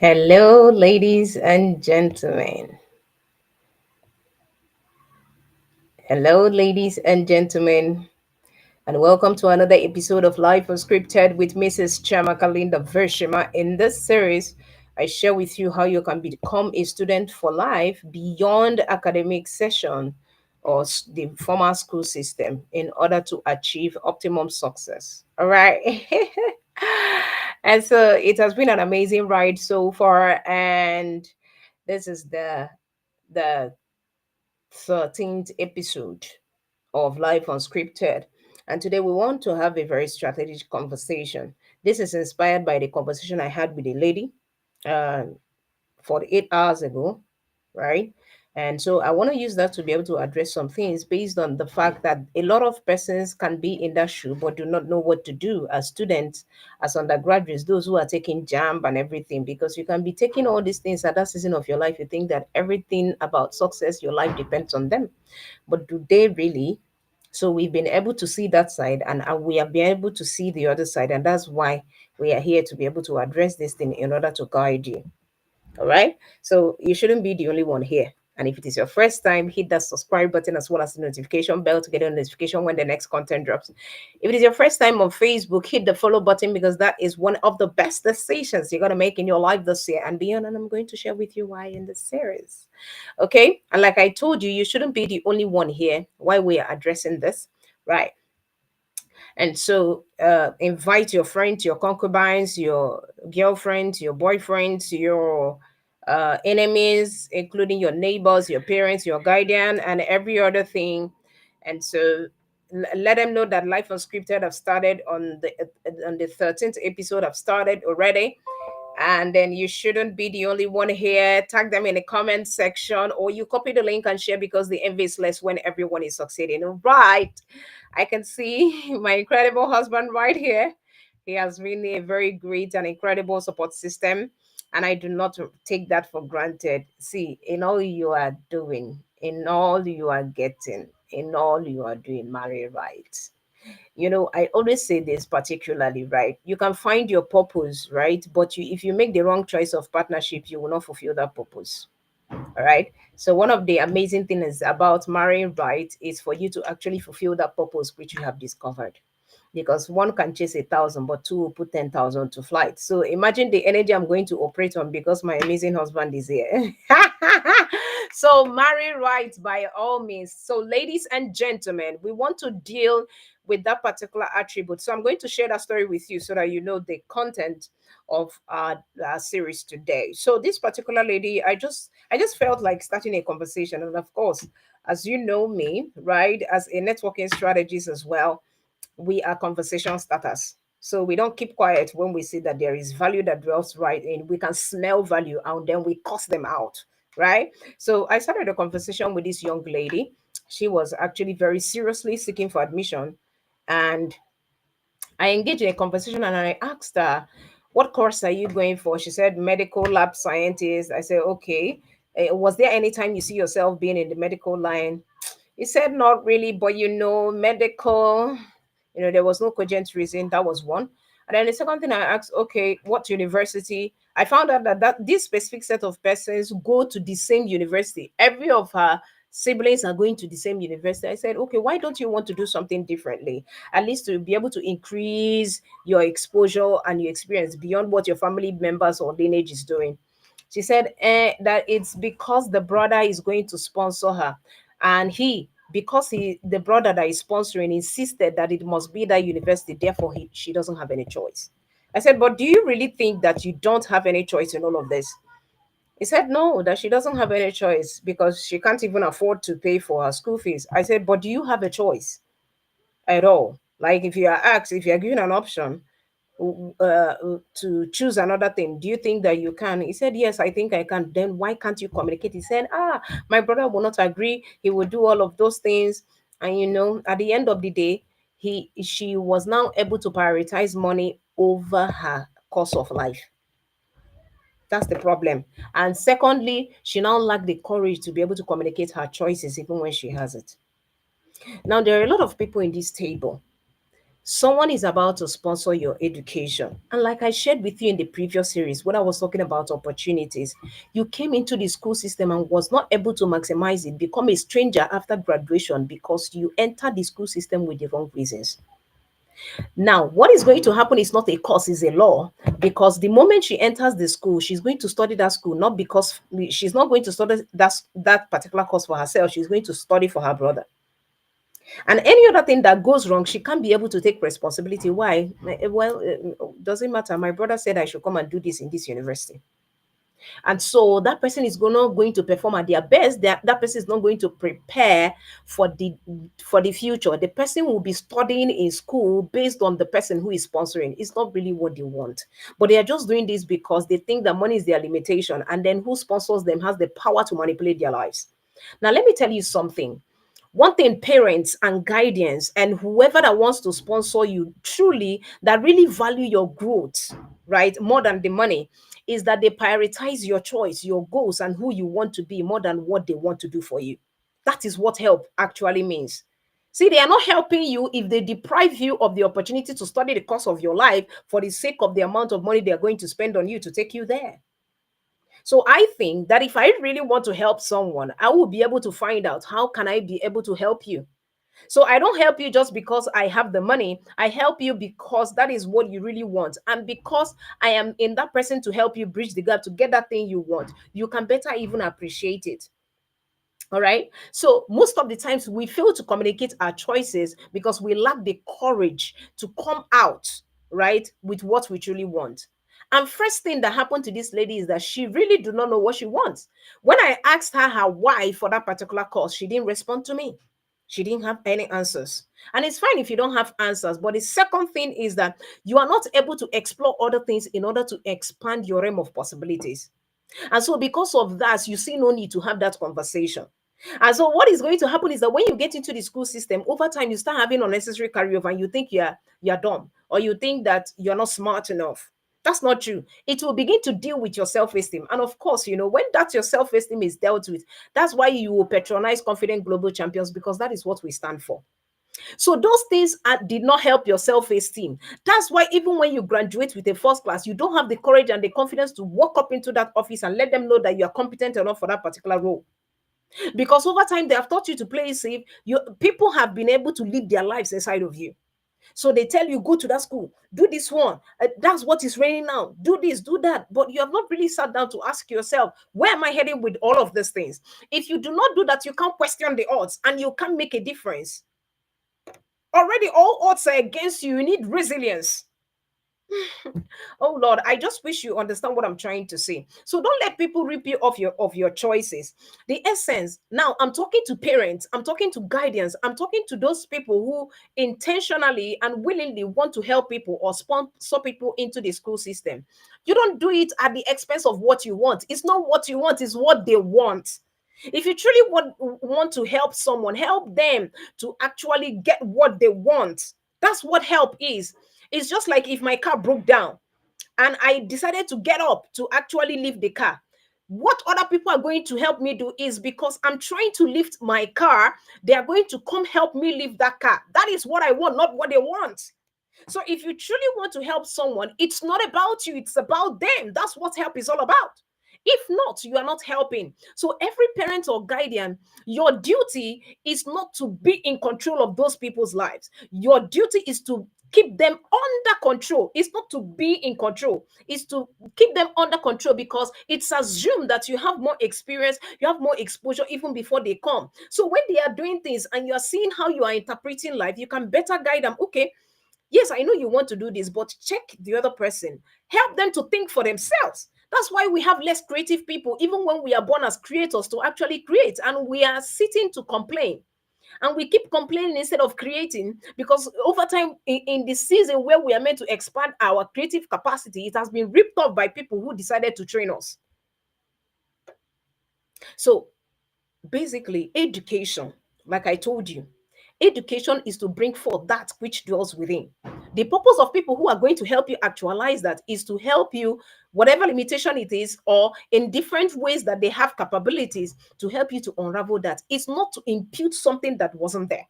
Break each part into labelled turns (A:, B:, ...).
A: Hello, ladies and gentlemen. Hello, ladies and gentlemen, and welcome to another episode of Life Unscripted with Mrs. 𝗟𝗏𝗦𝗂𝗧𝗏. In this series, I share with you how you can become a student for life beyond academic session or the formal school system in order to achieve optimum success. All right. And so it has been an amazing ride so far, and this is the 13th episode of Life Unscripted. And today we want to have a very strategic conversation. This is inspired by the conversation I had with a lady uh, 48 hours ago, right? And so I want to use that to be able to address some things based on the fact that a lot of persons can be in that shoe but do not know what to do as students, as undergraduates, those who are taking jam and everything, because you can be taking all these things at that season of your life. You think that everything about success, your life depends on them. But do they really? So we've been able to see that side, and we have been able to see the other side. And that's why we are here to be able to address this thing in order to guide you. All right. So you shouldn't be the only one here. And if it is your first time, hit that subscribe button as well as the notification bell to get a notification when the next content drops. If it is your first time on Facebook, hit the follow button because that is one of the best decisions you're going to make in your life this year and beyond. And I'm going to share with you why in this series. Okay. And like I told you, you shouldn't be the only one here while we are addressing this. Right. And so invite your friends, your concubines, your girlfriends, your boyfriends, your enemies, including your neighbors, your parents, your guardian, and every other thing. And so let them know that Life Unscripted have started on the 13th episode. Have started already. And then you shouldn't be the only one here. Tag them in the comment section, or you copy the link and share because the envy is less when everyone is succeeding. Right. I can see my incredible husband right here. He has been a very great and incredible support system, and I do not take that for granted. See, in all you are doing, in all you are getting, in all you are doing, marry right. I always say this particularly, right? You can find your purpose, right? But if you make the wrong choice of partnership, you will not fulfill that purpose. All right. So one of the amazing things about marrying right is for you to actually fulfill that purpose which you have discovered. Because one can chase 1,000, but two will put 10,000 to flight. So imagine the energy I'm going to operate on because my amazing husband is here. So marry right by all means. So, ladies and gentlemen, we want to deal with that particular attribute. So I'm going to share that story with you so that you know the content of our series today. So this particular lady, I just felt like starting a conversation, and of course, as you know me, right, as a networking strategist as well, we are conversation starters. So we don't keep quiet when we see that there is value that dwells right in. We can smell value and then we cuss them out, right? So I started a conversation with this young lady. She was actually very seriously seeking for admission, and I engaged in a conversation and I asked her, "What course are you going for?" She said, "Medical lab scientist." I said, "Okay. Was there any time you see yourself being in the medical line?" He said, "Not really, but medical, there was no cogent reason." That was one. And then the second thing I asked, "Okay, what university?" I found out that this specific set of persons go to the same university. Every of her siblings are going to the same university. I said, "Okay, why don't you want to do something differently? At least to be able to increase your exposure and your experience beyond what your family members or lineage is doing." She said that it's because the brother is going to sponsor her, and because the brother that is sponsoring insisted that it must be that university, therefore she doesn't have any choice. I said, "But do you really think that you don't have any choice in all of this?" He said, "No, that she doesn't have any choice because she can't even afford to pay for her school fees." I said, "But do you have a choice at all? Like, if you are asked, if you are given an option to choose another thing, do you think that you can?" He said, "Yes, I think I can." "Then why can't you communicate?" He said, "My brother will not agree. He will do all of those things." And at the end of the day, she was now able to prioritize money over her course of life. That's the problem. And secondly, she now lacked the courage to be able to communicate her choices even when she has it. Now, there are a lot of people in this table. Someone is about to sponsor your education. And like I shared with you in the previous series, when I was talking about opportunities, you came into the school system and was not able to maximize it, become a stranger after graduation because you entered the school system with the wrong reasons. Now, what is going to happen is not a course, is a law. Because the moment she enters the school, she's going to study that school, not because she's not going to study that particular course for herself, she's going to study for her brother. And any other thing that goes wrong, she can't be able to take responsibility. Why? Well, doesn't matter. My brother said I should come and do this in this university. And so that person is not going to perform at their best. That person is not going to prepare for the future. The person will be studying in school based on the person who is sponsoring. It's not really what they want. But they are just doing this because they think that money is their limitation. And then who sponsors them has the power to manipulate their lives. Now, let me tell you something. One thing parents and guardians and whoever that wants to sponsor you truly, that really value your growth, right, more than the money, is that they prioritize your choice, your goals, and who you want to be more than what they want to do for you. That is what help actually means. See, they are not helping you if they deprive you of the opportunity to study the course of your life for the sake of the amount of money they are going to spend on you to take you there. So I think that if I really want to help someone, I will be able to find out how can I be able to help you. So I don't help you just because I have the money. I help you because that is what you really want. And because I am in that person to help you bridge the gap to get that thing you want, you can better even appreciate it. All right. So most of the times we fail to communicate our choices because we lack the courage to come out, right, with what we truly want. And first thing that happened to this lady is that she really do not know what she wants. When I asked her why for that particular course, she didn't respond to me. She didn't have any answers. And it's fine if you don't have answers. But the second thing is that you are not able to explore other things in order to expand your realm of possibilities. And so, because of that, you see no need to have that conversation. And so, what is going to happen is that when you get into the school system, over time, you start having unnecessary carryover, and you think you're dumb, or you think that you're not smart enough. That's not true. It will begin to deal with your self-esteem. And of course, when that your self-esteem is dealt with, that's why you will patronize confident global champions, because that is what we stand for. So those things did not help your self-esteem. That's why even when you graduate with a first class, you don't have the courage and the confidence to walk up into that office and let them know that you are competent enough for that particular role. Because over time, they have taught you to play safe. People have been able to live their lives inside of you. So they tell you, go to that school, do this one. That's what is raining now. Do this, do that. But you have not really sat down to ask yourself, where am I heading with all of these things? If you do not do that, you can't question the odds and you can't make a difference. Already, all odds are against you. You need resilience. Oh Lord, I just wish you understand what I'm trying to say. So don't let people rip you off your choices. The essence. Now, I'm talking to parents, I'm talking to guardians, I'm talking to those people who intentionally and willingly want to help people or sponsor people into the school system. You don't do it at the expense of what you want. It's not what you want, it's what they want. If you truly want to help someone, help them to actually get what they want. That's what help is. It's just like if my car broke down and I decided to get up to actually lift the car. What other people are going to help me do is because I'm trying to lift my car, they are going to come help me lift that car. That is what I want, not what they want. So if you truly want to help someone, it's not about you, it's about them. That's what help is all about. If not, you are not helping. So every parent or guardian, your duty is not to be in control of those people's lives. Your duty is to keep them under control. It's not to be in control. It's to keep them under control, because it's assumed that you have more experience, you have more exposure even before they come. So when they are doing things and you are seeing how you are interpreting life, you can better guide them. Okay, yes, I know you want to do this, but check the other person. Help them to think for themselves. That's why we have less creative people, even when we are born as creators, to actually create. And we are sitting to complain. And we keep complaining instead of creating, because over time, in the season where we are meant to expand our creative capacity, it has been ripped off by people who decided to train us. So basically, education, like I told you, education is to bring forth that which dwells within. The purpose of people who are going to help you actualize that is to help you, whatever limitation it is, or in different ways that they have capabilities, to help you to unravel that. It's not to impute something that wasn't there.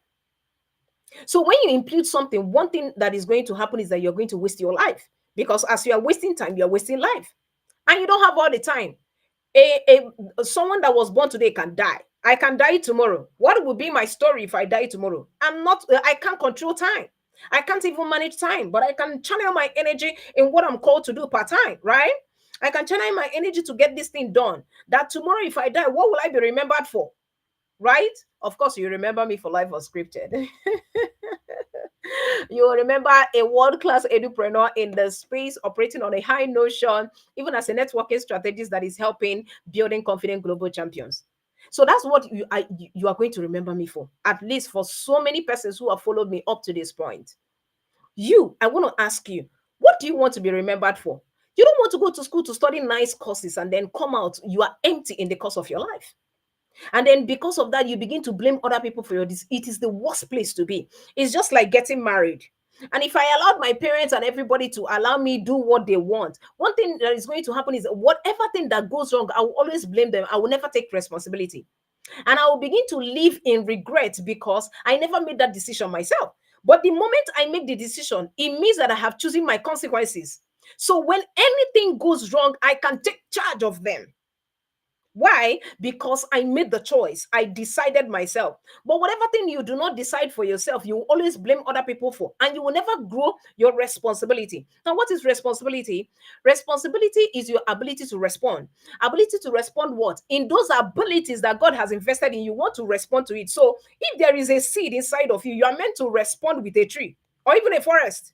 A: So when you impute something, one thing that is going to happen is that you're going to waste your life, because as you are wasting time, you're wasting life, and you don't have all the time. Someone that was born today can die. I can die tomorrow. What will be my story if I die tomorrow? I can't control time. I can't even manage time, but I can channel my energy in what I'm called to do part time, right? I can channel my energy to get this thing done. That tomorrow, if I die, what will I be remembered for? Right? Of course, you remember me for Life Unscripted. You will remember a world-class entrepreneur in the space, operating on a high notion, even as a networking strategist that is helping building confident global champions. So that's what you are going to remember me for, at least for so many persons who have followed me up to this point. I want to ask you, what do you want to be remembered for? You don't want to go to school to study nice courses and then come out, you are empty in the course of your life. And then because of that, you begin to blame other people for your disease. It is the worst place to be. It's just like getting married. And if I allowed my parents and everybody to allow me do what they want, one thing that is going to happen is whatever thing that goes wrong, I will always blame them. I will never take responsibility. And I will begin to live in regret because I never made that decision myself. But the moment I make the decision, it means that I have chosen my consequences. So when anything goes wrong, I can take charge of them. Why? Because I made the choice. I decided myself. But whatever thing you do not decide for yourself, you will always blame other people for, and you will never grow your responsibility. Now, what is responsibility? Responsibility is your ability to respond. Ability to respond what? In those abilities that God has invested in you, want to respond to it. So if there is a seed inside of you, you are meant to respond with a tree or even a forest.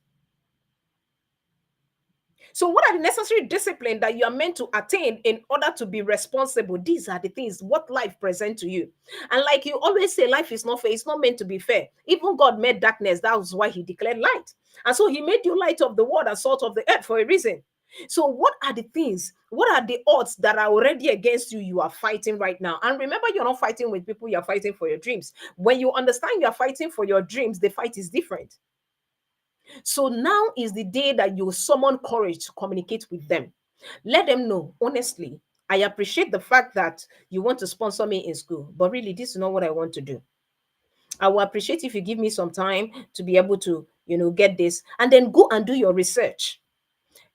A: So, what are the necessary discipline that you are meant to attain in order to be responsible? These are the things what life presents to you. And like you always say, life is not fair. It's not meant to be fair. Even God made darkness. That was why he declared light. And so he made you light of the world and salt of the earth for a reason. So, what are the things? What are the odds that are already against you? You are fighting right now. And remember, you're not fighting with people, you're fighting for your dreams. When you understand you're fighting for your dreams, the fight is different. So now is the day that you summon courage to communicate with them. Let them know, honestly, I appreciate the fact that you want to sponsor me in school, but really, this is not what I want to do. I will appreciate if you give me some time to be able to, get this, and then go and do your research.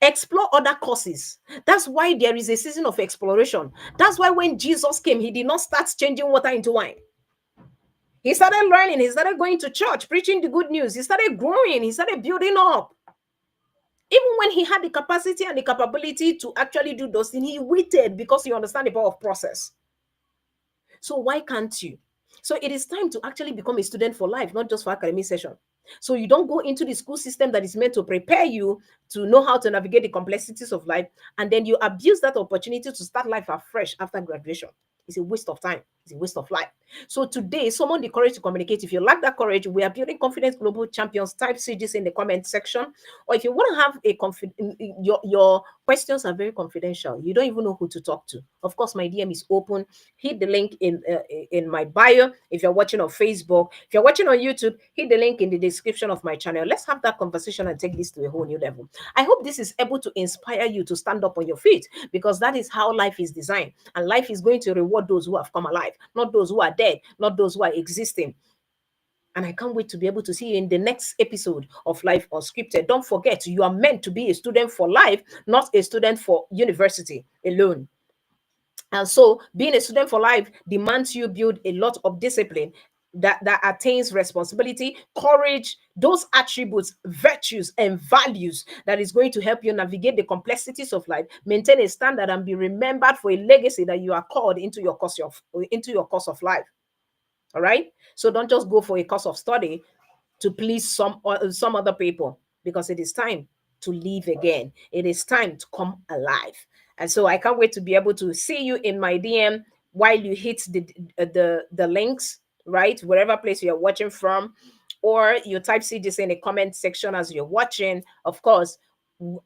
A: Explore other courses. That's why there is a season of exploration. That's why when Jesus came, he did not start changing water into wine. He started learning. He started going to church, preaching the good news. He started growing. He started building up. Even when he had the capacity and the capability to actually do those things, he waited because he understands the power of process. So why can't you? So it is time to actually become a student for life, not just for academic session. So you don't go into the school system that is meant to prepare you to know how to navigate the complexities of life, and then you abuse that opportunity to start life afresh after graduation. It's a waste of time. It's a waste of life. So today, summon the courage to communicate. If you lack that courage, we are building confident global champions. Type CGs in the comment section. Or if you want to have your questions are very confidential. You don't even know who to talk to. Of course, my DM is open. Hit the link in my bio. If you're watching on Facebook, if you're watching on YouTube, hit the link in the description of my channel. Let's have that conversation and take this to a whole new level. I hope this is able to inspire you to stand up on your feet, because that is how life is designed. And life is going to reward those who have come alive, not those who are dead, not those who are existing. And I can't wait to be able to see you in the next episode of Life Unscripted. Don't forget, you are meant to be a student for life, not a student for university alone. And so being a student for life demands you build a lot of discipline that attains responsibility, courage, those attributes, virtues, and values that is going to help you navigate the complexities of life, maintain a standard, and be remembered for a legacy that you are called into your course of life. All right. So don't just go for a course of study to please some other people, because it is time to live again. It is time to come alive. And so I can't wait to be able to see you in my DM while you hit the links, right? Wherever place you're watching from, or you type CGs in the comment section as you're watching. Of course,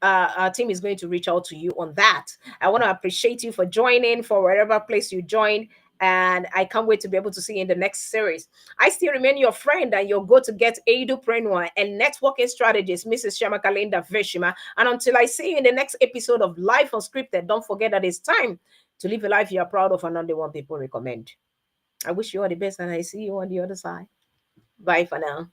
A: our team is going to reach out to you on that. I want to appreciate you for joining, for wherever place you joined. And I can't wait to be able to see you in the next series. I still remain your friend and your go-to-get entrepreneur and networking strategist, Mrs. 𝗟𝗏𝗪𝗏. And until I see you in the next episode of Life Unscripted, don't forget that it's time to live a life you are proud of and not the one people recommend. I wish you all the best, and I see you on the other side. Bye for now.